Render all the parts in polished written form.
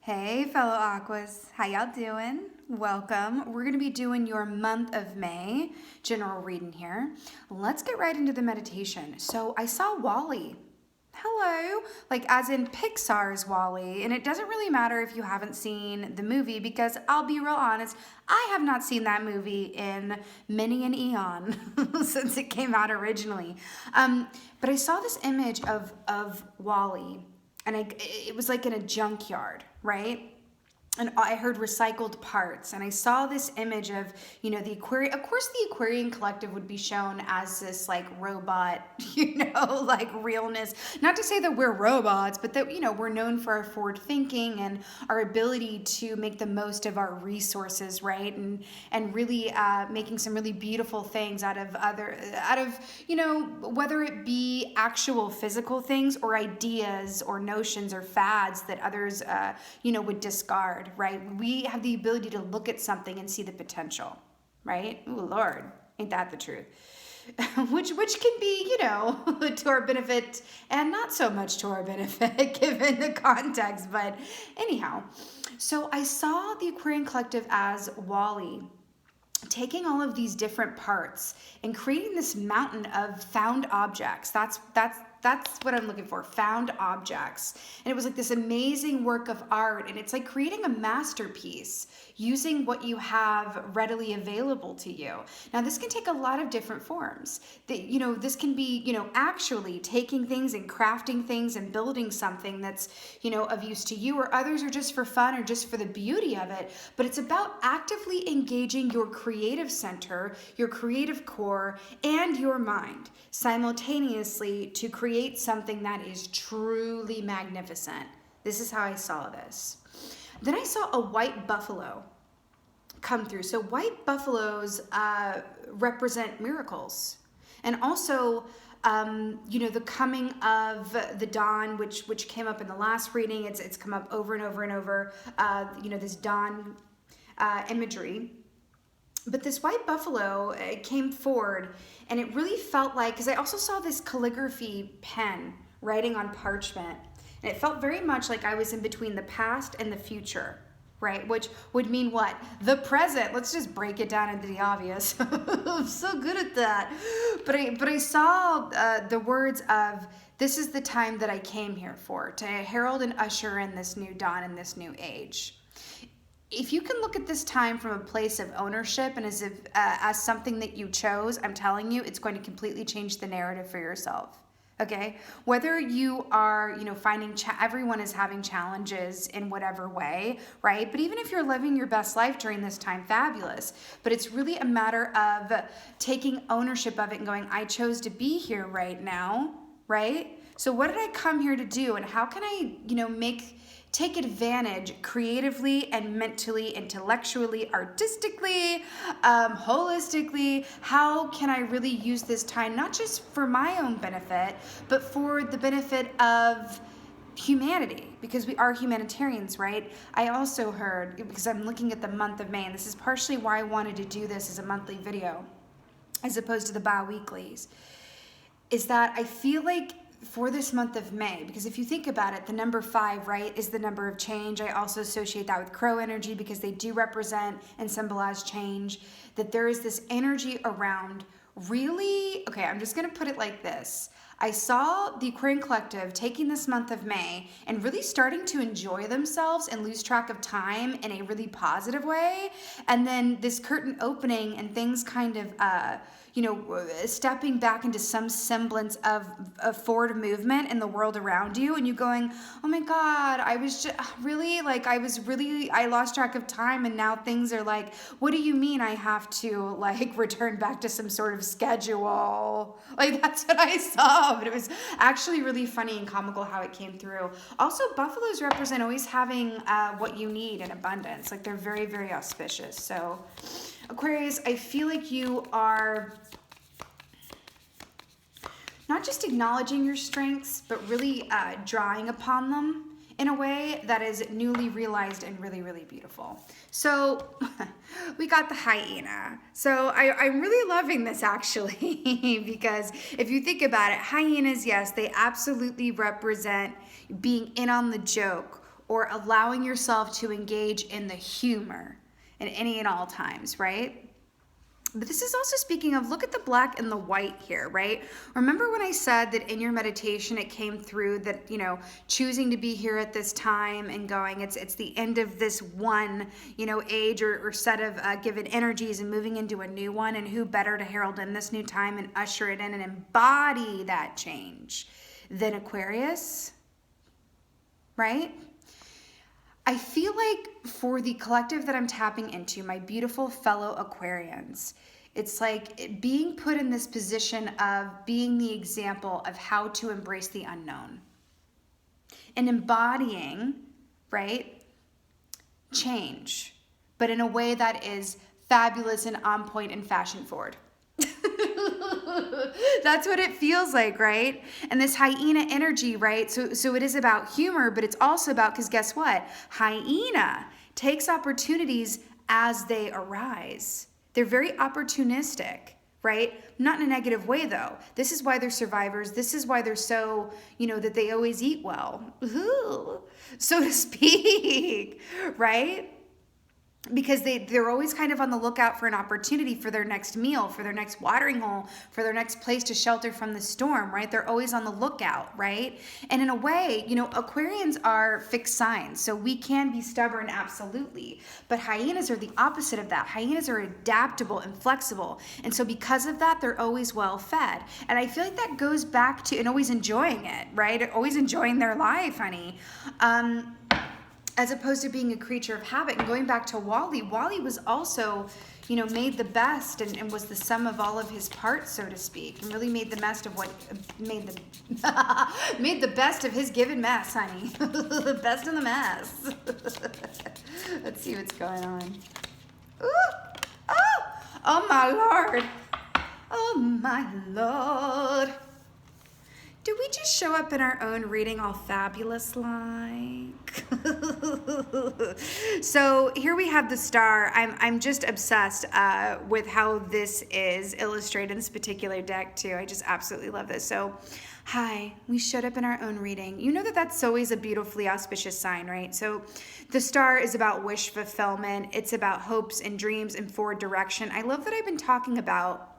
Hey fellow Aquas, how y'all doing? Welcome. We're going to be doing your month of May general reading here. Let's get right into the meditation. So I saw Wall-E. Hello, like as in Pixar's Wall-E, and it doesn't really matter if you haven't seen the movie because I'll be real honest, I have not seen that movie in many an eon since it came out originally. But I saw this image of Wall-E, and it was like in a junkyard, right? And I heard recycled parts, and I saw this image of, the Aquarius. Of course, the Aquarian Collective would be shown as this like robot, like realness. Not to say that we're robots, but that, we're known for our forward thinking and our ability to make the most of our resources, right? And really making some really beautiful things out of whether it be actual physical things or ideas or notions or fads that others, would discard. Right? We have the ability to look at something and see the potential, right? Ooh, Lord, ain't that the truth? which can be, to our benefit and not so much to our benefit given the context. But anyhow, so I saw the Aquarian Collective as Wall-E, taking all of these different parts and creating this mountain of found objects. That's what I'm looking for, found objects. And it was like this amazing work of art, and it's like creating a masterpiece using what you have readily available to you. Now, this can take a lot of different forms. This can be, actually taking things and crafting things and building something that's, of use to you, or others are just for fun or just for the beauty of it. But it's about actively engaging your creative center, your creative core, and your mind simultaneously to create something that is truly magnificent. This is how I saw this. Then I saw a white buffalo come through. So white buffaloes represent miracles. And also, the coming of the dawn, which came up in the last reading. It's come up over and over and over, this dawn imagery. But this white buffalo came forward, and it really felt like, because I also saw this calligraphy pen writing on parchment, and it felt very much like I was in between the past and the future, right? Which would mean what? The present. Let's just break it down into the obvious. I'm so good at that. But I saw the words of, this is the time that I came here for, to herald and usher in this new dawn and this new age. If you can look at this time from a place of ownership and as something that you chose, I'm telling you, it's going to completely change the narrative for yourself. Okay, whether you are, finding everyone is having challenges in whatever way, right? But even if you're living your best life during this time, fabulous. But it's really a matter of taking ownership of it and going, I chose to be here right now, right? So what did I come here to do, and how can I, take advantage creatively and mentally, intellectually, artistically, holistically? How can I really use this time, not just for my own benefit, but for the benefit of humanity, because we are humanitarians, right? I also heard, because I'm looking at the month of May, and this is partially why I wanted to do this as a monthly video, as opposed to the bi-weeklies, is that I feel like for this month of May, because if you think about it, the number 5, right, is the number of change. I also associate that with crow energy because they do represent and symbolize change, that there is this energy around really, okay, I'm just going to put it like this. I saw the Aquarian Collective taking this month of May and really starting to enjoy themselves and lose track of time in a really positive way. And then this curtain opening and things kind of, stepping back into some semblance of forward movement in the world around you, and you going, oh my God, I was just really I lost track of time, and now things are like, what do you mean I have to return back to some sort of schedule? That's what I saw, but it was actually really funny and comical how it came through. Also, buffaloes represent always having what you need in abundance. They're very, very auspicious. So Aquarius, I feel like you are not just acknowledging your strengths, but really drawing upon them in a way that is newly realized and really, really beautiful. So we got the hyena. So I'm really loving this actually, because if you think about it, hyenas, yes, they absolutely represent being in on the joke, or allowing yourself to engage in the humor in any and all times, right? But this is also speaking of, look at the black and the white here, right? Remember when I said that in your meditation it came through that, you know, choosing to be here at this time and going, it's the end of this one, you know, age or set of given energies and moving into a new one, and who better to herald in this new time and usher it in and embody that change than Aquarius, right? I feel like for the collective that I'm tapping into, my beautiful fellow Aquarians, it's like being put in this position of being the example of how to embrace the unknown and embodying, right, change, but in a way that is fabulous and on point and fashion forward. That's what it feels like, right? And this hyena energy, right? So it is about humor, but it's also about, because guess what? Hyena takes opportunities as they arise. They're very opportunistic, right? Not in a negative way, though. This is why they're survivors. This is why they're so, you know, that they always eat well, so to speak, right? Because they're always kind of on the lookout for an opportunity for their next meal, for their next watering hole, for their next place to shelter from the storm, right? They're always on the lookout, right? And in a way, you know, Aquarians are fixed signs, so we can be stubborn, absolutely. But hyenas are the opposite of that. Hyenas are adaptable and flexible. And so because of that, they're always well fed. And I feel like that goes back to, and always enjoying it, right? Always enjoying their life, honey. As opposed to being a creature of habit. And going back to Wally was also, you know, made the best and was the sum of all of his parts, so to speak, and really made the best of what made the best of his given mess, honey. The best in the mess. Let's see what's going on. Ooh! Oh my Lord. Oh my Lord. Did we just show up in our own reading all fabulous like? So here we have the star. I'm just obsessed with how this is illustrated in this particular deck too. I just absolutely love this. So hi, we showed up in our own reading. You know that that's always a beautifully auspicious sign, right? So the star is about wish fulfillment. It's about hopes and dreams and forward direction. I love that I've been talking about,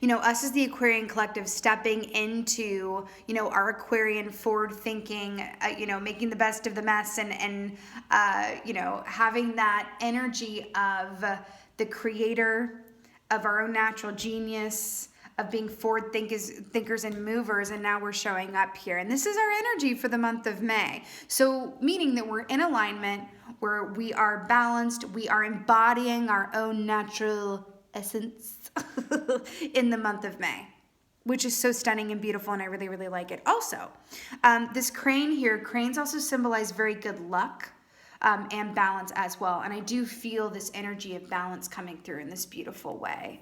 you know, us as the Aquarian collective stepping into, you know, our Aquarian forward thinking, you know, making the best of the mess and you know, having that energy of the creator, of our own natural genius, of being forward thinkers and movers. And now we're showing up here. And this is our energy for the month of May. So meaning that we're in alignment, where we are balanced, we are embodying our own natural essence in the month of May, which is so stunning and beautiful, and I really, really like it. Also, this crane here, cranes also symbolize very good luck and balance as well, and I do feel this energy of balance coming through in this beautiful way.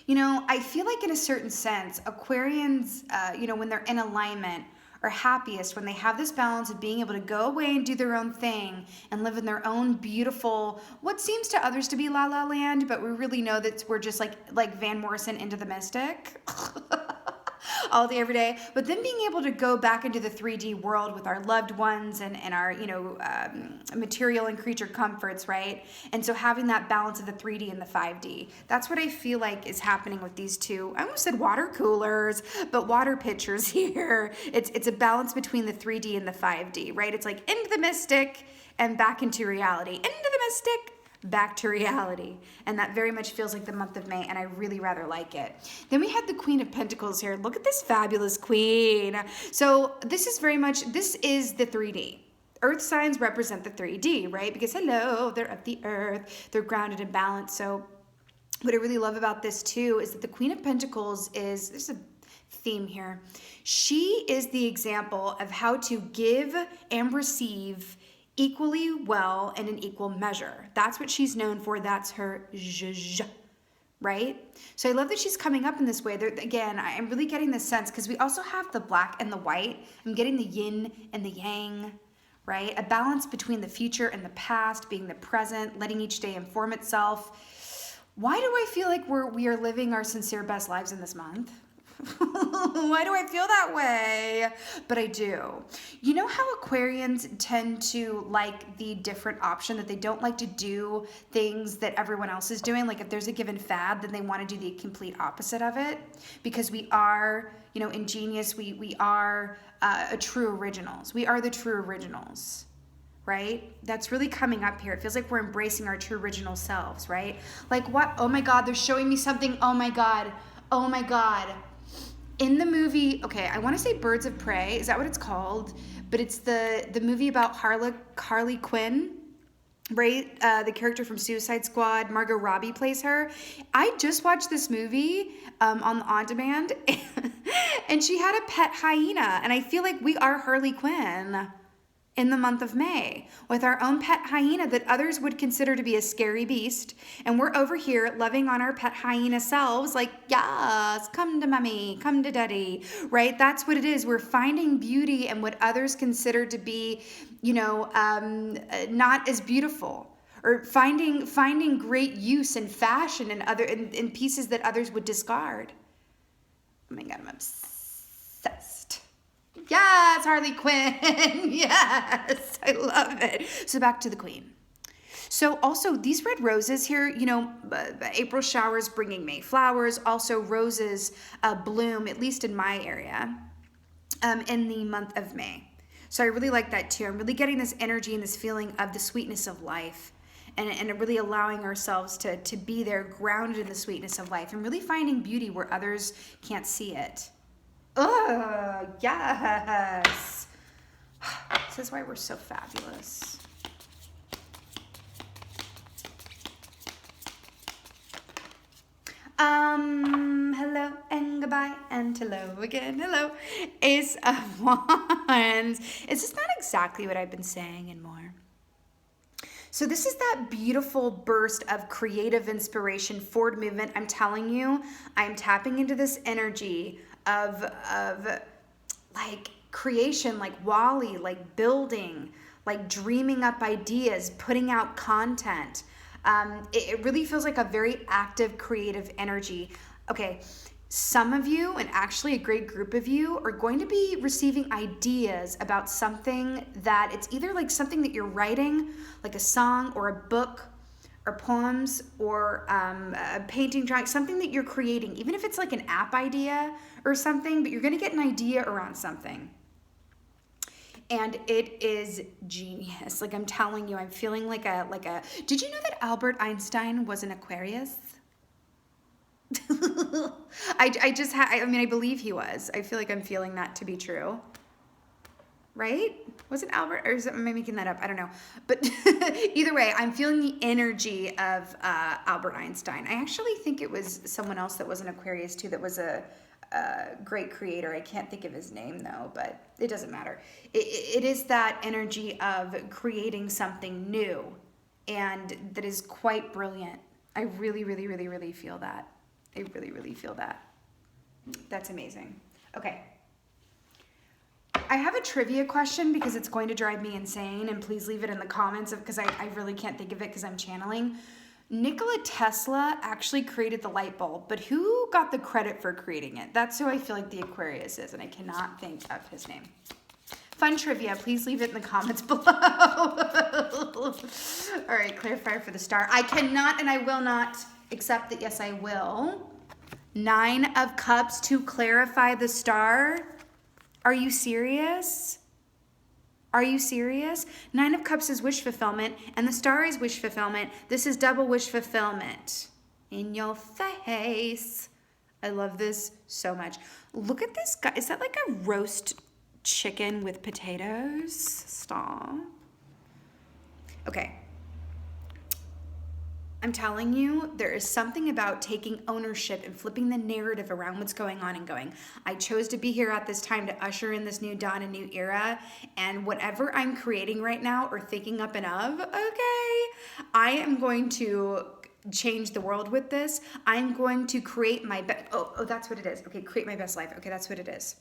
You know, I feel like in a certain sense, Aquarians, you know, when they're in alignment, are happiest when they have this balance of being able to go away and do their own thing and live in their own beautiful, what seems to others to be la la land, but we really know that we're just like Van Morrison into the mystic all day, every day. But then being able to go back into the 3D world with our loved ones and our, you know, material and creature comforts, right? And so having that balance of the 3D and the 5D, that's what I feel like is happening with these two. I almost said water coolers, but water pitchers here. It's a balance between the 3D and the 5D, right? It's like into the mystic and back into reality. Into the mystic, back to reality. And that very much feels like the month of May, and I really rather like it. Then we had the Queen of Pentacles here. Look at this fabulous queen. So this is the 3D. Earth signs represent the 3D, right? Because hello, they're of the earth, they're grounded and balanced. So what I really love about this too is that the Queen of Pentacles there's a theme here. She is the example of how to give and receive equally well and in equal measure. That's what she's known for. That's her zhuzh, right? So I love that she's coming up in this way. Again, I'm really getting this sense because we also have the black and the white. I'm getting the yin and the yang, right? A balance between the future and the past, being the present, letting each day inform itself. Why do I feel like we are living our sincere best lives in this month? Why do I feel that way? But I do. You know how Aquarians tend to like the different option, that they don't like to do things that everyone else is doing? Like if there's a given fad, then they want to do the complete opposite of it, because we are, you know, ingenious. We are a true originals. We are the true originals, right? That's really coming up here. It feels like we're embracing our true original selves, right? Like what? Oh my God, they're showing me something. Oh my God. Oh my God. In the movie, okay, I want to say Birds of Prey. Is that what it's called? But it's the movie about Harley Quinn, right? The character from Suicide Squad, Margot Robbie plays her. I just watched this movie on demand, and she had a pet hyena, and I feel like we are Harley Quinn in the month of May with our own pet hyena that others would consider to be a scary beast. And we're over here loving on our pet hyena selves, like, yes, come to mommy, come to daddy, right? That's what it is. We're finding beauty in what others consider to be, you know, not as beautiful, or finding great use in fashion and in pieces that others would discard. Oh my God, I'm obsessed. Yes, Harley Quinn. Yes, I love it. So back to the Queen. So also these red roses here, you know, April showers bringing May flowers. Also roses bloom, at least in my area, in the month of May. So I really like that too. I'm really getting this energy and this feeling of the sweetness of life, and really allowing ourselves to be there, grounded in the sweetness of life, and really finding beauty where others can't see it. Oh, yes. This is why we're so fabulous. Hello and goodbye and hello again. Hello. Ace of Wands. It's just not exactly what I've been saying and more. So this is that beautiful burst of creative inspiration, forward movement. I'm telling you, I'm tapping into this energy of like creation, like Wall-E, like building, like dreaming up ideas, putting out content. It really feels like a very active, creative energy. Okay, some of you, and actually a great group of you, are going to be receiving ideas about something that it's either like something that you're writing, like a song or a book or poems or a painting, drawing, something that you're creating, even if it's like an app idea or something, but you're going to get an idea around something. And it is genius. Like I'm telling you, I'm feeling like a, did you know that Albert Einstein was an Aquarius? I believe he was. I feel like I'm feeling that to be true. Right? Was it Albert, or am I making that up? I don't know. But either way, I'm feeling the energy of Albert Einstein. I actually think it was someone else that was an Aquarius too, that was a great creator. I can't think of his name though, but it doesn't matter. It is that energy of creating something new, and that is quite brilliant. I really, really, really, really feel that. I really, really feel that. That's amazing. Okay. I have a trivia question because it's going to drive me insane, and please leave it in the comments because I really can't think of it because I'm channeling. Nikola Tesla actually created the light bulb, but who got the credit for creating it? That's who I feel like the Aquarius is, and I cannot think of his name. Fun trivia, please leave it in the comments below. All right, clarifier for the star. I cannot and I will not accept that, yes, I will. 9 of Cups to clarify the star. Are you serious? Are you serious? 9 of Cups is wish fulfillment, and the star is wish fulfillment. This is double wish fulfillment. In your face. I love this so much. Look at this guy. Is that like a roast chicken with potatoes? Stop. Okay. I'm telling you, there is something about taking ownership and flipping the narrative around what's going on and going, I chose to be here at this time to usher in this new dawn, a new era, and whatever I'm creating right now or thinking up and of, okay, I am going to change the world with this. I'm going to create my best, that's what it is. Okay, create my best life. Okay, that's what it is.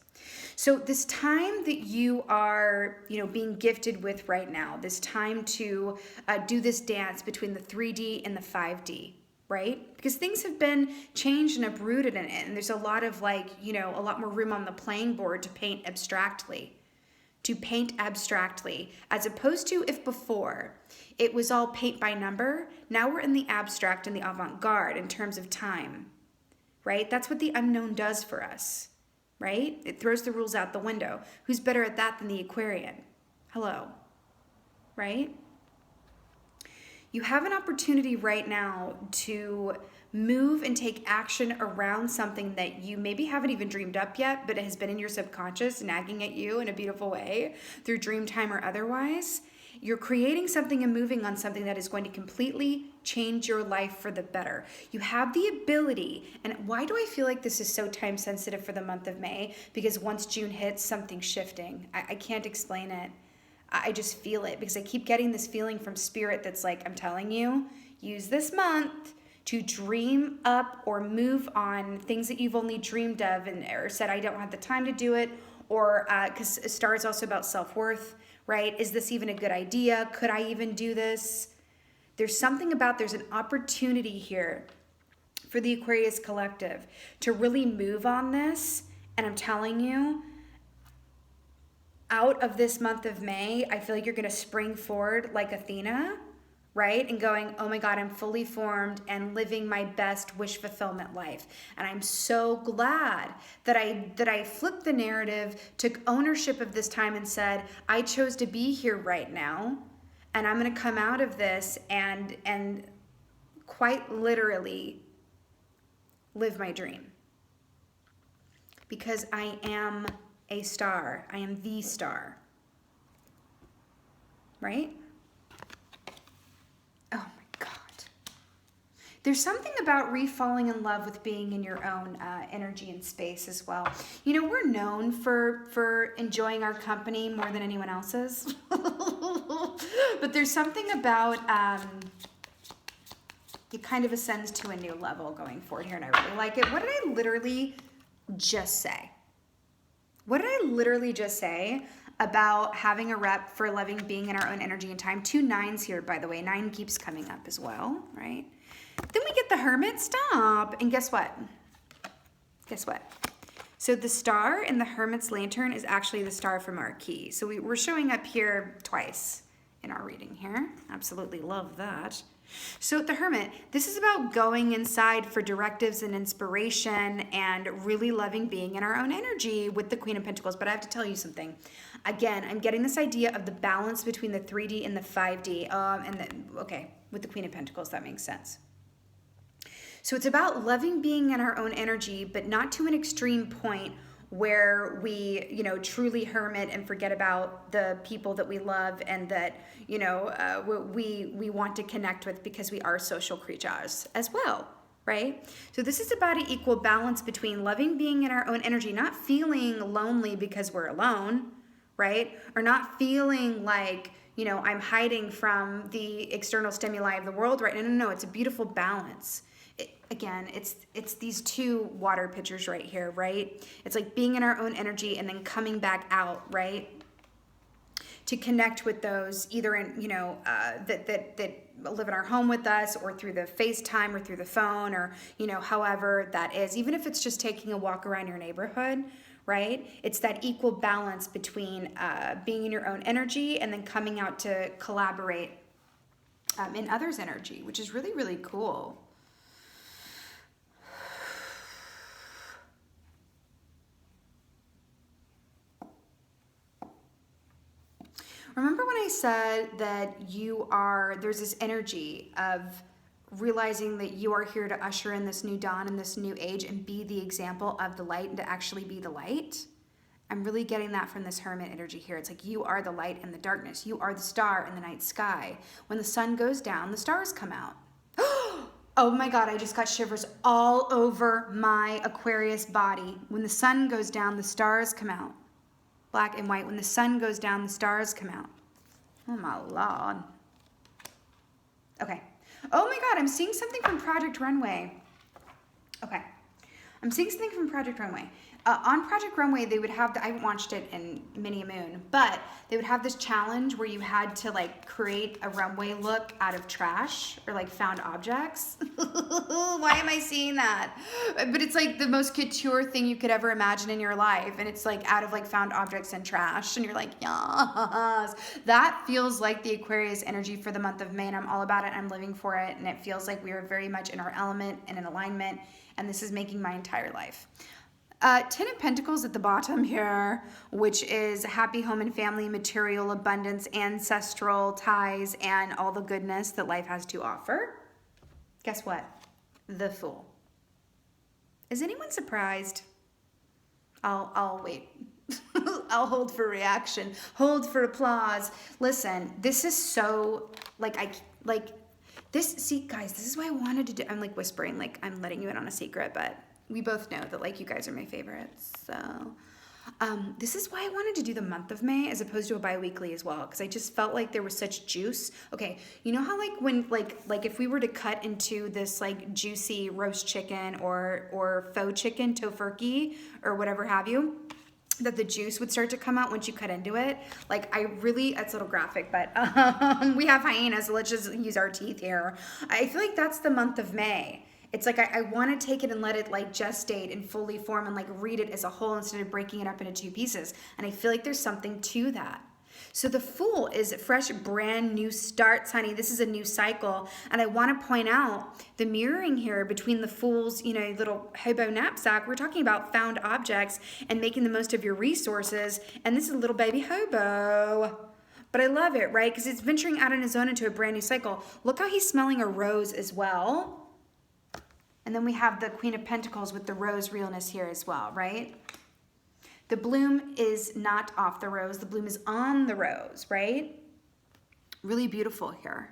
So this time that you are, being gifted with right now, this time to do this dance between the 3D and the 5D, right? Because things have been changed and uprooted in it, and there's a lot of a lot more room on the playing board to paint abstractly. to paint abstractly, as opposed to if before it was all paint by number. Now we're in the abstract and the avant-garde in terms of time, right? That's what the unknown does for us, right? It throws the rules out the window. Who's better at that than the Aquarian? Hello, right? You have an opportunity right now to move and take action around something that you maybe haven't even dreamed up yet, but it has been in your subconscious, nagging at you in a beautiful way through dream time or otherwise. You're creating something and moving on something that is going to completely change your life for the better. You have the ability, and why do I feel like this is so time sensitive for the month of May? Because once June hits, something's shifting. I can't explain it. I just feel it because I keep getting this feeling from spirit that's like, I'm telling you, use this month to dream up or move on things that you've only dreamed of and or said, I don't have the time to do it. Or because Star is also about self-worth, right? Is this even a good idea? Could I even do this? There's something about, there's an opportunity here for the Aquarius collective to really move on this. And I'm telling you, out of this month of May, I feel like you're going to spring forward like Athena, right? And going, oh my God, I'm fully formed and living my best wish fulfillment life. And I'm so glad that I flipped the narrative, took ownership of this time and said, I chose to be here right now. And I'm going to come out of this and quite literally live my dream. Because I am a star. I am the star. Right? Oh my God. There's something about re-falling in love with being in your own energy and space as well. You know, we're known for enjoying our company more than anyone else's. But there's something about it kind of ascends to a new level going forward here, and I really like it. What did I literally just say? What did I literally just say about having a rep for loving being in our own energy and time? 2 9s here, by the way. 9 keeps coming up as well, right? Then we get the Hermit. Stop. And guess what? Guess what? So the star in the Hermit's lantern is actually the star from our key. So we're showing up here twice in our reading here. Absolutely love that. So the Hermit, this is about going inside for directives and inspiration and really loving being in our own energy with the Queen of Pentacles. But I have to tell you something. Again, I'm getting this idea of the balance between the 3D and the 5D. Okay, with the Queen of Pentacles, that makes sense. So it's about loving being in our own energy, but not to an extreme point where we, you know, truly hermit and forget about the people that we love and that, you know, we want to connect with because we are social creatures as well, right? So this is about an equal balance between loving being in our own energy, not feeling lonely because we're alone, right? Or not feeling like, you know, I'm hiding from the external stimuli of the world, right? No, it's a beautiful balance. Again, it's these 2 water pictures right here, right? It's like being in our own energy and then coming back out, right? To connect with those either in, you know, that live in our home with us or through the FaceTime or through the phone or, you know, however that is, even if it's just taking a walk around your neighborhood, right? It's that equal balance between being in your own energy and then coming out to collaborate in others' energy, which is really, really cool. Remember when I said that there's this energy of realizing that you are here to usher in this new dawn and this new age and be the example of the light and to actually be the light? I'm really getting that from this Hermit energy here. It's like you are the light in the darkness. You are the star in the night sky. When the sun goes down, the stars come out. Oh my God, I just got shivers all over my Aquarius body. When the sun goes down, the stars come out. Black and white. When the sun goes down, the stars come out. Oh my Lord. Okay. Oh my God, I'm seeing something from Project Runway. Okay. I'm seeing something from Project Runway. On Project Runway, they would have, I haven't watched it in many a moon, but they would have this challenge where you had to like create a runway look out of trash or like found objects. Why am I seeing that? But it's like the most couture thing you could ever imagine in your life. And it's like out of like found objects and trash. And you're like, yes. That feels like the Aquarius energy for the month of May. And I'm all about it. I'm living for it. And it feels like we are very much in our element and in alignment. And this is making my entire life. 10 of Pentacles at the bottom here, which is happy home and family, material abundance, ancestral ties, and all the goodness that life has to offer. Guess what? The Fool. Is anyone surprised? I'll wait. I'll hold for reaction. Hold for applause. Listen, this is so, see, guys, this is why I wanted to do, I'm like whispering, like I'm letting you in on a secret, but we both know that like you guys are my favorites. So this is why I wanted to do the month of May as opposed to a bi-weekly as well, because I just felt like there was such juice. Okay, you know how like when like if we were to cut into this like juicy roast chicken or faux chicken, tofurkey or whatever have you, that the juice would start to come out once you cut into it. Like I really, it's a little graphic, but we have hyenas, so let's just use our teeth here. I feel like that's the month of May. It's like I want to take it and let it like gestate and fully form and like read it as a whole instead of breaking it up into two pieces. And I feel like there's something to that. So the Fool is fresh, brand new starts, honey. This is a new cycle. And I want to point out the mirroring here between the Fool's, you know, little hobo knapsack. We're talking about found objects and making the most of your resources. And this is a little baby hobo. But I love it, right? Because it's venturing out on his own into a brand new cycle. Look how he's smelling a rose as well. And then we have the Queen of Pentacles with the rose realness here as well, right? The bloom is not off the rose. The bloom is on the rose, right? Really beautiful here.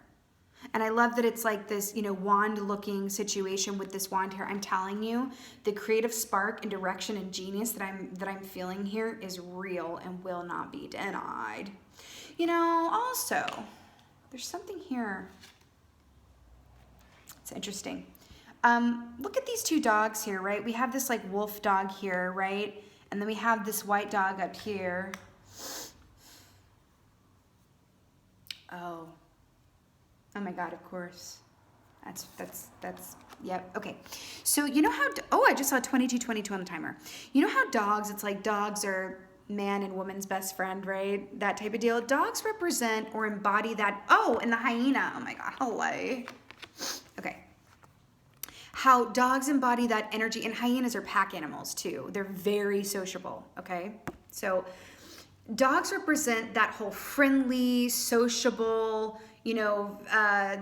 And I love that it's like this, you know, wand-looking situation with this wand here. I'm telling you, the creative spark and direction and genius that I'm feeling here is real and will not be denied. You know, also, there's something here. It's interesting. Look at these two dogs here, right? We have this like wolf dog here, right? And then we have this white dog up here. Oh my God, of course. That's, yep. Okay. So you know how, I just saw 2222 on the timer. You know how dogs, it's like dogs are man and woman's best friend, right? That type of deal. Dogs represent or embody that. Oh, and the hyena. Oh my God. Hello. Okay. How dogs embody that energy, and hyenas are pack animals too. They're very sociable, okay? So dogs represent that whole friendly, sociable, you know,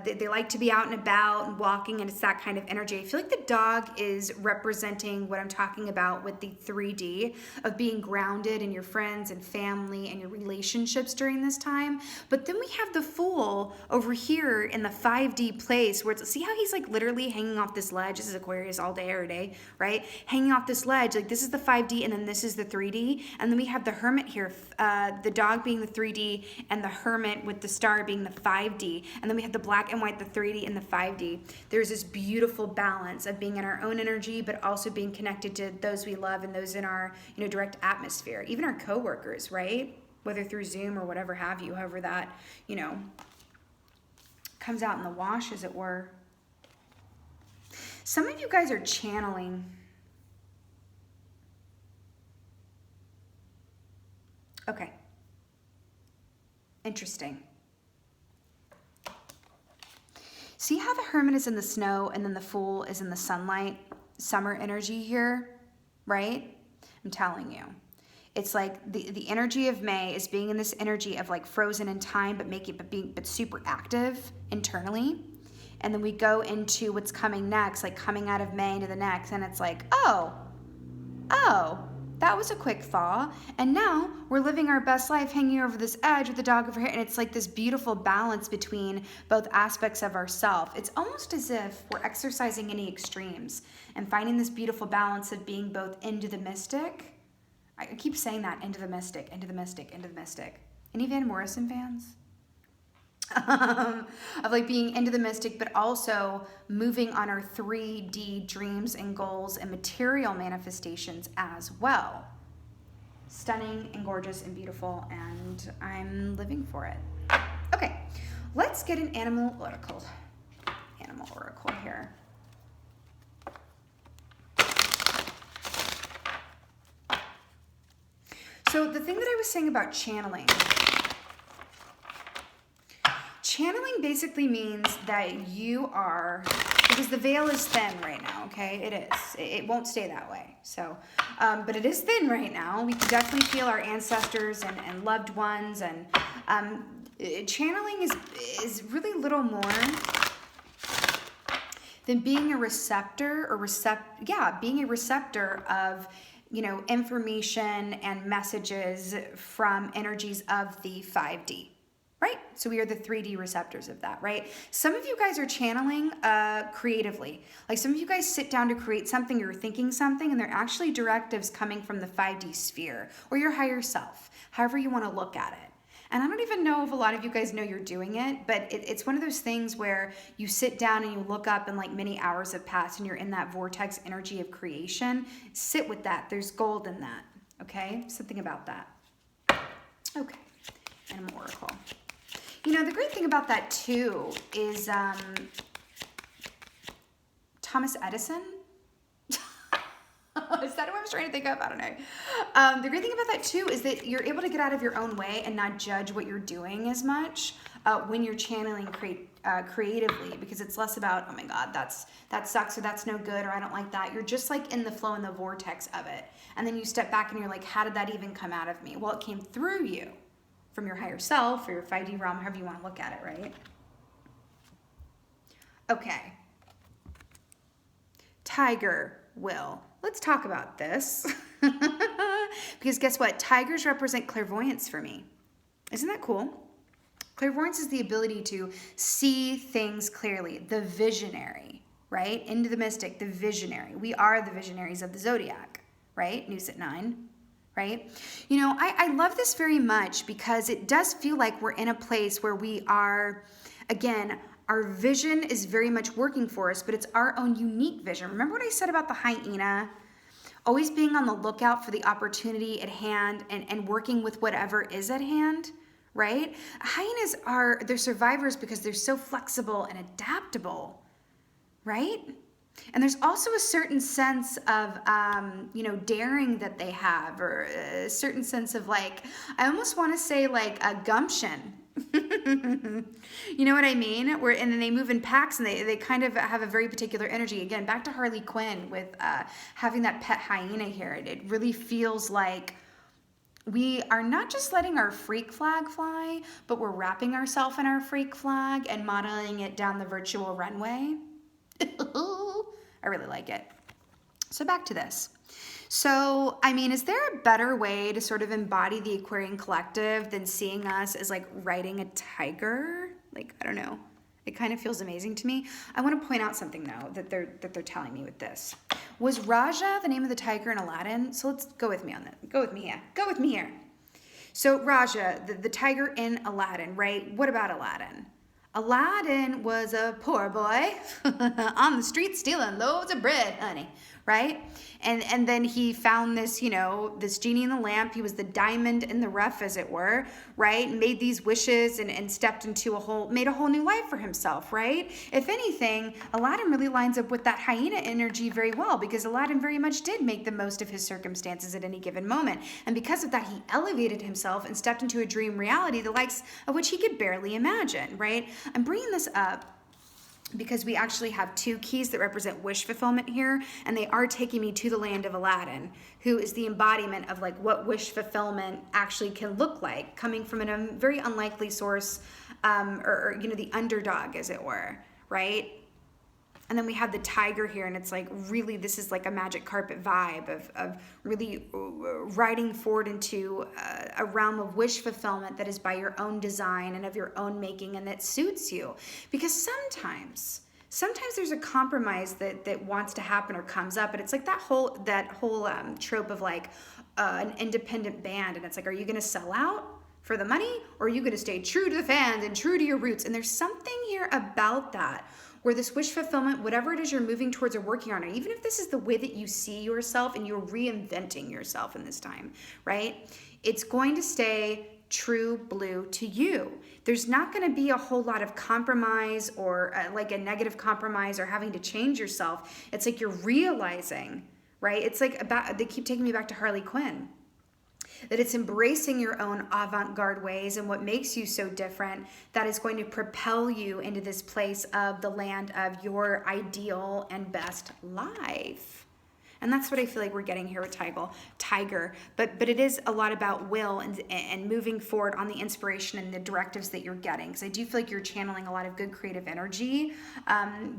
they like to be out and about and walking, and it's that kind of energy. I feel like the dog is representing what I'm talking about with the 3D of being grounded in your friends and family and your relationships during this time. But then we have the Fool over here in the 5D place where it's, see how he's like literally hanging off this ledge. This is Aquarius all day, every day, right? Hanging off this ledge. Like this is the 5D and then this is the 3D. And then we have the Hermit here, the dog being the 3D and the Hermit with the star being the 5D. And then we have the black and white, the 3D and the 5D. There's this beautiful balance of being in our own energy, but also being connected to those we love and those in our, you know, direct atmosphere, even our coworkers, right? Whether through Zoom or whatever have you, however that, you know, comes out in the wash, as it were. Some of you guys are channeling. Okay. Interesting. See how the Hermit is in the snow and then the Fool is in the sunlight? Summer energy here, right? I'm telling you. It's like the energy of May is being in this energy of like frozen in time, but super active internally. And then we go into what's coming next, like coming out of May into the next, and it's like, oh, that was a quick thaw. And now we're living our best life hanging over this edge with the dog over here. And it's like this beautiful balance between both aspects of ourself. It's almost as if we're exercising any extremes and finding this beautiful balance of being both into the mystic. I keep saying that, into the mystic, into the mystic, into the mystic. Any Van Morrison fans? of like being into the mystic, but also moving on our 3D dreams and goals and material manifestations as well. Stunning and gorgeous and beautiful, and I'm living for it. Okay, let's get an animal oracle. Animal oracle here. So the thing that I was saying about channeling basically means that you are, because the veil is thin right now, okay? It is. It won't stay that way. So, but it is thin right now. We can definitely feel our ancestors and loved ones, and channeling is really little more than being a receptor or being a receptor of, you know, information and messages from energies of the 5D. Right? So we are the 3D receptors of that, right? Some of you guys are channeling creatively. Like some of you guys sit down to create something, you're thinking something, and they're actually directives coming from the 5D sphere or your higher self, however you want to look at it. And I don't even know if a lot of you guys know you're doing it, but it's one of those things where you sit down and you look up and like many hours have passed and you're in that vortex energy of creation. Sit with that. There's gold in that, okay? Something about that. Okay, Animal Oracle. You know, the great thing about that too is Thomas Edison. Is that who I was trying to think of? I don't know. The great thing about that too is that you're able to get out of your own way and not judge what you're doing as much when you're channeling creatively, because it's less about, oh my God, that sucks, or that's no good, or I don't like that. You're just like in the flow and the vortex of it. And then you step back and you're like, how did that even come out of me? Well, it came through you. From your higher self or your 5D realm, however you want to look at it, right? Okay. Tiger will. Let's talk about this. Because guess what? Tigers represent clairvoyance for me. Isn't that cool? Clairvoyance is the ability to see things clearly. The visionary, right? Into the mystic, the visionary. We are the visionaries of the zodiac, right? News at 9. Right? You know, I love this very much because it does feel like we're in a place where we are, again, our vision is very much working for us, but it's our own unique vision. Remember what I said about the hyena? Always being on the lookout for the opportunity at hand and working with whatever is at hand, right? Hyenas they're survivors because they're so flexible and adaptable, right? And there's also a certain sense of, you know, daring that they have, or a certain sense of like, I almost want to say like a gumption. You know what I mean? And then they move in packs and they kind of have a very particular energy. Again, back to Harley Quinn with having that pet hyena here. It really feels like we are not just letting our freak flag fly, but we're wrapping ourselves in our freak flag and modeling it down the virtual runway. I really like it. So back to this. So, I mean, is there a better way to sort of embody the Aquarian collective than seeing us as like riding a tiger? Like, I don't know. It kind of feels amazing to me. I want to point out something though that they're telling me with this. Was Raja the name of the tiger in Aladdin? So let's go with me on that. Go with me here. Go with me here. So Raja, the tiger in Aladdin, right? What about Aladdin? Aladdin was a poor boy on the street stealing loads of bread, honey, right? And then he found this, you know, this genie in the lamp. He was the diamond in the rough, as it were, right? And made these wishes and stepped into made a whole new life for himself, right? If anything, Aladdin really lines up with that hyena energy very well, because Aladdin very much did make the most of his circumstances at any given moment. And because of that, he elevated himself and stepped into a dream reality, the likes of which he could barely imagine, right? I'm bringing this up because we actually have two keys that represent wish fulfillment here, and they are taking me to the land of Aladdin, who is the embodiment of like what wish fulfillment actually can look like, coming from a very unlikely source, or you know, the underdog, as it were, right? And then we have the tiger here, and it's like really, this is like a magic carpet vibe of really riding forward into a realm of wish fulfillment that is by your own design and of your own making, and that suits you. Because sometimes there's a compromise that wants to happen or comes up, and it's like that whole trope of like an independent band, and it's like, are you going to sell out for the money, or are you going to stay true to the fans and true to your roots? And there's something here about that, where this wish fulfillment, whatever it is you're moving towards or working on, or even if this is the way that you see yourself and you're reinventing yourself in this time, right? It's going to stay true blue to you. There's not going to be a whole lot of compromise or like a negative compromise or having to change yourself. It's like you're realizing, right? It's like they keep taking me back to Harley Quinn. That it's embracing your own avant-garde ways and what makes you so different that is going to propel you into this place of the land of your ideal and best life. And that's what I feel like we're getting here with Tiger. But it is a lot about will and moving forward on the inspiration and the directives that you're getting. Because I do feel like you're channeling a lot of good creative energy,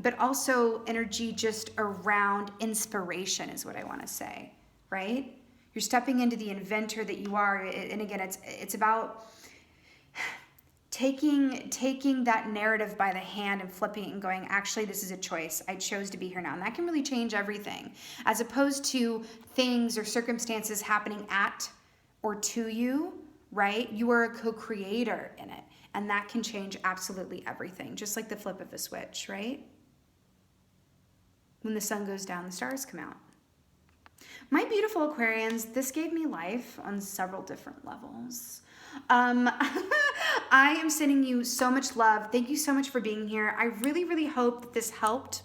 but also energy just around inspiration is what I want to say, right? You're stepping into the inventor that you are. And again, it's about taking that narrative by the hand and flipping it and going, actually, this is a choice. I chose to be here now. And that can really change everything. As opposed to things or circumstances happening at or to you, right? You are a co-creator in it. And that can change absolutely everything. Just like the flip of a switch, right? When the sun goes down, the stars come out. My beautiful Aquarians, this gave me life on several different levels. I am sending you so much love. Thank you so much for being here. I really, really hope that this helped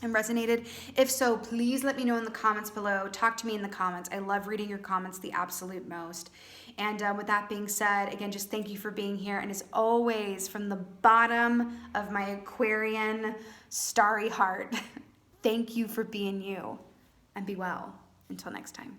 and resonated. If so, please let me know in the comments below. Talk to me in the comments. I love reading your comments the absolute most. And with that being said, again, just thank you for being here. And as always, from the bottom of my Aquarian starry heart, thank you for being you. And be well. Until next time.